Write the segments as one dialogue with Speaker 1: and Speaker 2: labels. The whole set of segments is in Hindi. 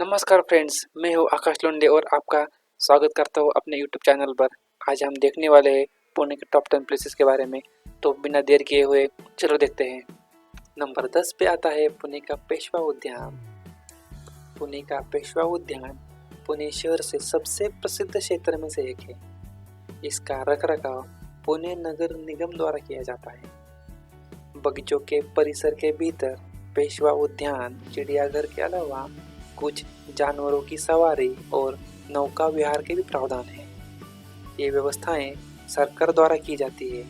Speaker 1: नमस्कार फ्रेंड्स, मैं हूँ आकाश लोंडे और आपका स्वागत करता हूँ अपने यूट्यूब चैनल पर। आज हम देखने वाले हैं पुणे के टॉप 10 प्लेसेस के बारे में। तो बिना देर किए हुए चलो देखते हैं। नंबर 10 पे आता है पुणे का पेशवा उद्यान। पुणे का पेशवा उद्यान पुणे शहर से सबसे प्रसिद्ध क्षेत्र में से एक है। इसका रखरखाव पुणे नगर निगम द्वारा किया जाता है। बगीचों के परिसर के भीतर पेशवा उद्यान चिड़ियाघर के अलावा कुछ जानवरों की सवारी और नौका विहार के भी प्रावधान हैं। ये व्यवस्थाएं सरकार द्वारा की जाती है।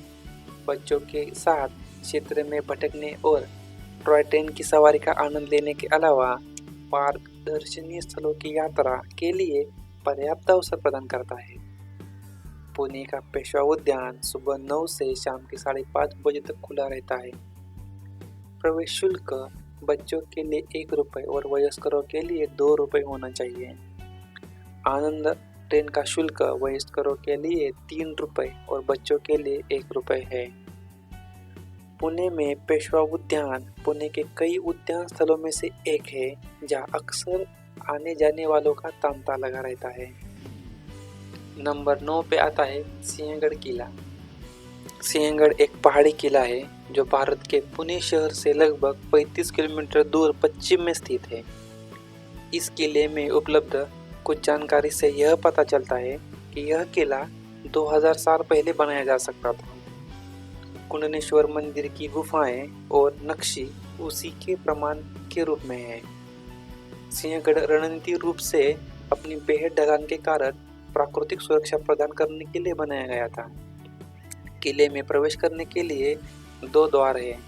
Speaker 1: बच्चों के साथ क्षेत्र में भटकने और टॉय ट्रेन की सवारी का आनंद लेने के अलावा पार्क दर्शनीय स्थलों की यात्रा के लिए पर्याप्त अवसर प्रदान करता है। पुणे का पेशवा उद्यान सुबह 9 से शाम के 5:30 बजे तक खुला रहता है। प्रवेश शुल्क बच्चों के लिए ₹1 और वयस्करों के लिए ₹2 होना चाहिए। आनंद ट्रेन का शुल्क वयस्करों के लिए ₹3 और बच्चों के लिए ₹1 है। पुणे में पेशवा उद्यान पुणे के कई उद्यान स्थलों में से एक है जहां अक्सर आने जाने वालों का तांता लगा रहता है। नंबर 9 पे आता है सिंहगढ़ किला। सिंहगढ़ एक पहाड़ी किला है जो भारत के पुणे शहर से लगभग 35 किलोमीटर दूर पश्चिम में स्थित है। इस किले में उपलब्ध कुछ जानकारी से यह पता चलता है कि यह किला 2000 साल पहले बनाया जा सकता था। कुंडनेश्वर मंदिर की गुफाएं और नक्शी उसी के प्रमाण के रूप में है। सिंहगढ़ रणनीतिक रूप से अपनी बेहद ढलान के कारण प्राकृतिक सुरक्षा प्रदान करने के लिए बनाया गया था। किले में प्रवेश करने के लिए 2 द्वार हैं,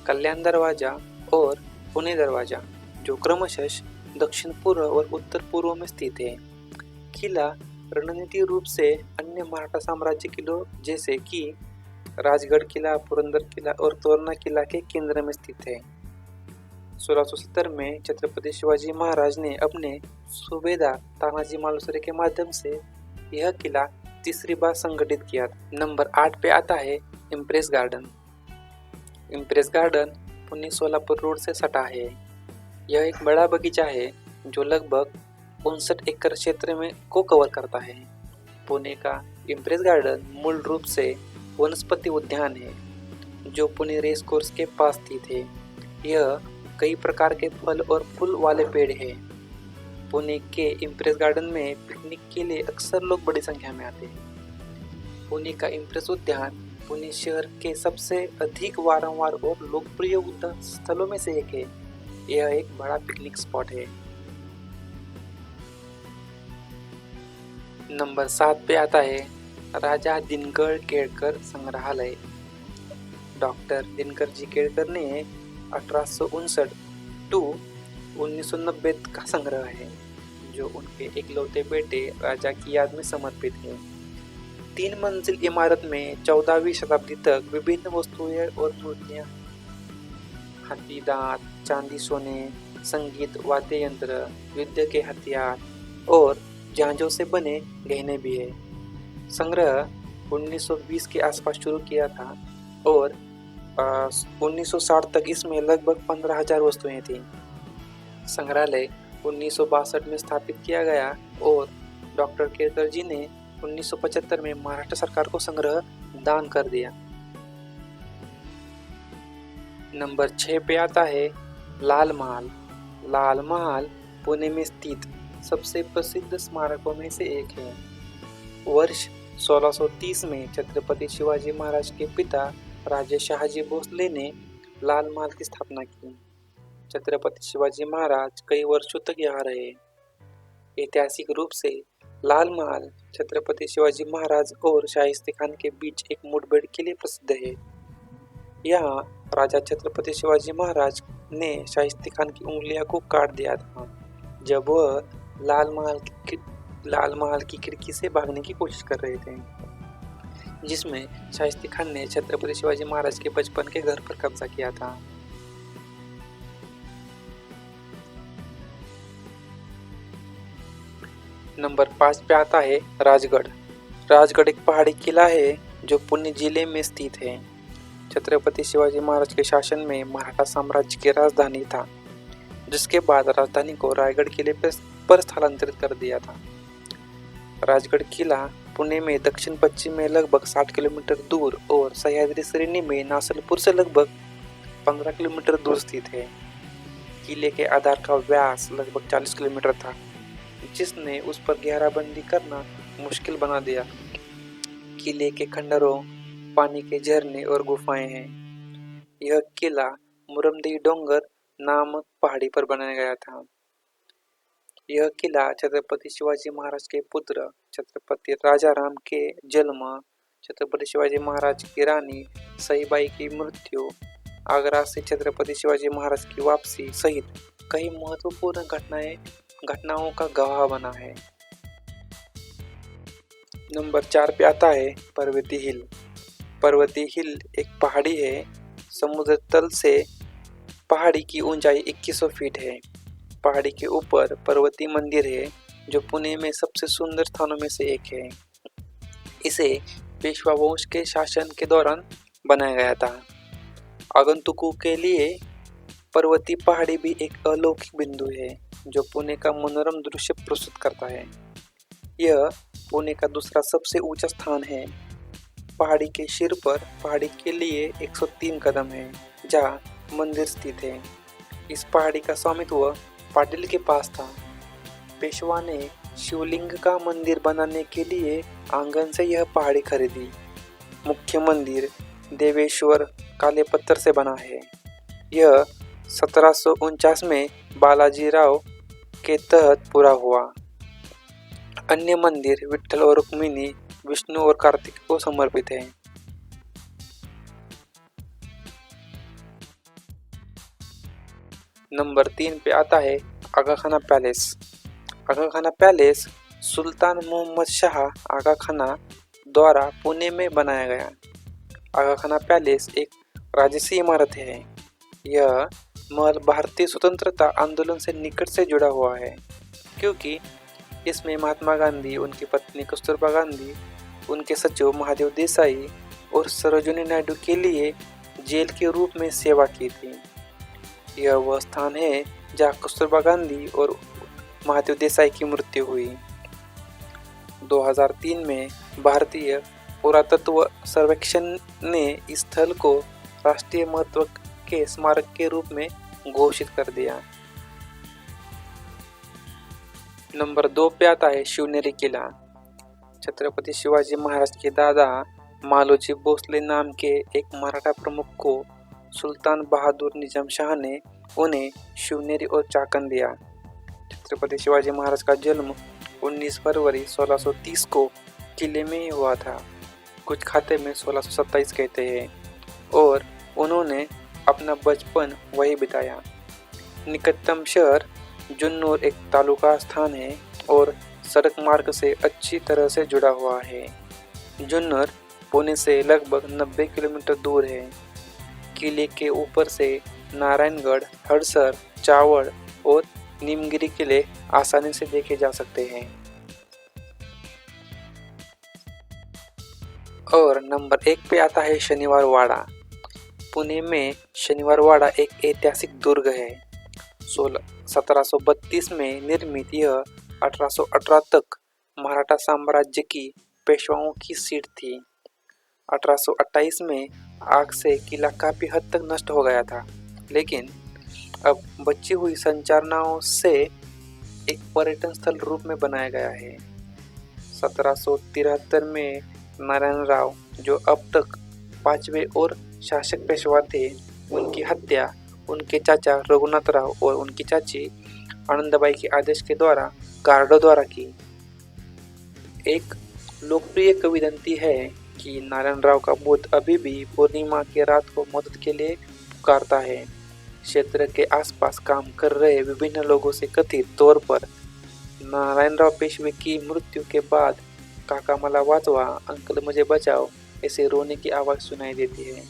Speaker 1: कल्याण दरवाजा और पुणे दरवाजा, जो क्रमशः दक्षिण पूर्व और उत्तर पूर्व में स्थित है। किला रणनीतिक रूप से अन्य मराठा साम्राज्य किलों जैसे कि राजगढ़ किला, पुरंदर किला और तोरणा किला के केंद्र में स्थित है। 1670 में छत्रपति शिवाजी महाराज ने अपने सूबेदार तानाजी मालुसरे के माध्यम से यह किला तीसरी बार संगठित किया था। नंबर 8 पे आता है impress garden. Impress garden Pune Solapur road से सटा है। यह एक बड़ा बगीचा है जो लगभग 59 एकड़ क्षेत्र में को कवर करता है। पुणे का इम्प्रेस गार्डन मूल रूप से वनस्पति उद्यान है जो पुणे रेस कोर्स के पास स्थित है। यह कई प्रकार के फल और फूल वाले पेड़ हैं। पुणे के इम्प्रेस गार्डन में पिकनिक के लिए अक्सर लोग बड़ी संख्या में आते हैं। पुणे का इम्प्रेस उद्यान पुणे शहर के सबसे अधिक वारंवार और लोकप्रिय उद्यान स्थलों में से एक है। यह एक बड़ा पिकनिक स्पॉट है। नंबर 7 पे आता है राजा दिनकर केळकर संग्रहालय। डॉक्टर दिनकर जी केळकर ने 1859 टू 1990 का संग्रह है जो उनके इकलौते बेटे राजा की याद में समर्पित है। 3 मंजिल इमारत में 14वीं शताब्दी तक विभिन्न वस्तुएं और मूर्तियां, हाथी दांत, चांदी सोने, संगीत वाद्य यंत्र, युद्ध के हथियार और झांझों से बने गहने भी है। संग्रह 1920 के आसपास शुरू किया था और 1960 तक इसमें लगभग 15,000 वस्तुएं थीं। संग्रहालय 1962 में स्थापित किया गया और डॉक्टर केळकर जी ने 1975 में महाराष्ट्र सरकार को संग्रह दान कर दिया। नंबर 6 पे आता है लाल महल। लाल महल पुणे में स्थित सबसे प्रसिद्ध स्मारकों में से एक है। वर्ष 1630 में छत्रपति शिवाजी महाराज के पिता राजे शहाजी भोसले ने लाल महल की स्थापना की। छत्रपति शिवाजी महाराज कई वर्षों तक यहाँ रहे। ऐतिहासिक रूप से लाल महल छत्रपति शिवाजी महाराज और शाहिस्ते खान के बीच एक मुठभेड़ के लिए प्रसिद्ध है। यहाँ राजा छत्रपति शिवाजी महाराज ने शाहिस्ते खान की उंगलियों को काट दिया था जब वह लाल महल की खिड़की से भागने की कोशिश कर रहे थे, जिसमें शाहिस्ते खान ने छत्रपति शिवाजी महाराज के बचपन के घर पर कब्जा किया था। नंबर 5 पे आता है राजगढ़। राजगढ़ एक पहाड़ी किला है जो पुणे जिले में स्थित है। छत्रपति शिवाजी महाराज के शासन में मराठा साम्राज्य की राजधानी था। जिसके बाद राजधानी को रायगढ़ किले पर स्थलांतरित कर दिया था। राजगढ़ किला पुणे में दक्षिण पश्चिम में लगभग 60 किलोमीटर दूर और सह्याद्री श्रेणी में नासलपुर से लगभग 15 किलोमीटर दूर स्थित है। किले के आधार का व्यास लगभग 40 किलोमीटर था, जिसने उस पर घेराबंदी करना मुश्किल बना दिया। किले के खंडरों, पानी के झरने और गुफाएं हैं। यह किला मुरमदेही डोंगर नामक पहाड़ी पर बनाया गया था। यह किला छत्रपति शिवाजी महाराज के पुत्र छत्रपति राजाराम के जन्म, छत्रपति शिवाजी महाराज की रानी सईबाई की मृत्यु, आगरा से छत्रपति शिवाजी महाराज की वापसी सहित कई महत्वपूर्ण घटनाओं का गवाह बना है। नंबर 4 पे आता है पर्वती हिल। पर्वती हिल एक पहाड़ी है। समुद्र तल से पहाड़ी की ऊंचाई 2100 फीट है। पहाड़ी के ऊपर पर्वती मंदिर है, जो पुणे में सबसे सुंदर स्थानों में से एक है। इसे पेशवा वंश के शासन के दौरान बनाया गया था। आगंतुकों के लिए पर्वती पहाड़ी भी एक अलौकिक बिंदु है, जो पुणे का मनोरम दृश्य प्रस्तुत करता है। यह पुणे का दूसरा सबसे ऊंचा स्थान है। पहाड़ी के सिर पर पहाड़ी के लिए 103 कदम है, जहाँ मंदिर स्थित है। इस पहाड़ी का स्वामित्व पाटिल के पास था। पेशवा ने शिवलिंग का मंदिर बनाने के लिए आंगन से यह पहाड़ी खरीदी। मुख्य मंदिर देवेश्वर काले पत्थर से बना है। यह 1749 में बालाजी राव के तहत पूरा हुआ। अन्य मंदिर विट्ठल और रुक्मिणी, विष्णु और कार्तिक को समर्पित है। नंबर 3 पे आता है आगा खाना पैलेस। आगा खाना पैलेस सुल्तान मोहम्मद शाह आगा खाना द्वारा पुणे में बनाया गया। आगा खाना पैलेस एक राजसी इमारत है। यह महल भारतीय स्वतंत्रता आंदोलन से निकट से जुड़ा हुआ है, क्योंकि इसमें महात्मा गांधी, उनकी पत्नी कस्तूरबा गांधी, उनके सचिव महादेव देसाई और सरोजिनी नायडू के लिए जेल के रूप में सेवा की थी। यह वह स्थान है जहाँ कस्तूरबा गांधी और महादेव देसाई की मृत्यु हुई। 2003 में भारतीय पुरातत्व सर्वेक्षण ने इस स्थल को राष्ट्रीय महत्व के स्मारक के रूप में घोषित कर दिया। नंबर 2 पे आता है शिवनेरी किला। छत्रपति शिवाजी महाराज के दादा मालोजी भोसले नाम के एक मराठा प्रमुख को सुल्तान बहादुर निजाम शाह ने उन्हें शिवनेरी और चाकन दिया। छत्रपति शिवाजी महाराज का जन्म 19 फरवरी 1630 को किले में ही हुआ था। कुछ खाते में 1627 कहते हैं, और उन्होंने अपना बचपन वही बिताया। निकटतम शहर जुन्नूर एक तालुका स्थान है और सड़क मार्ग से अच्छी तरह से जुड़ा हुआ है। जुन्नूर पुणे से लगभग 90 किलोमीटर दूर है। किले के ऊपर से नारायणगढ़, हड़सर, चावड़ और नीमगिरी किले आसानी से देखे जा सकते हैं। और नंबर 1 पे आता है शनिवार वाड़ा। पुणे में शनिवार वाड़ा एक ऐतिहासिक दुर्ग है। 1732 में निर्मित यह 1818 तक मराठा साम्राज्य की पेशवाओं की सीट थी। 1828 में आग से किला काफी हद तक नष्ट हो गया था, लेकिन अब बची हुई संरचनाओं से एक पर्यटन स्थल रूप में बनाया गया है। 1773 में नारायण राव, जो अब तक 5वें और शासक पेशवा थे, उनकी हत्या उनके चाचा रघुनाथ राव और उनकी चाची आनंदबाई के आदेश के द्वारा गार्डों द्वारा की। एक लोकप्रिय किंवदंती है कि नारायण राव का बुत अभी भी पूर्णिमा की रात को मदद के लिए पुकारता है। क्षेत्र के आसपास काम कर रहे विभिन्न लोगों से कथित तौर पर नारायण राव पेशवे की मृत्यु के बाद काका मला वाचवा, अंकल मुझे बचाओ ऐसे रोने की आवाज़ सुनाई देती है।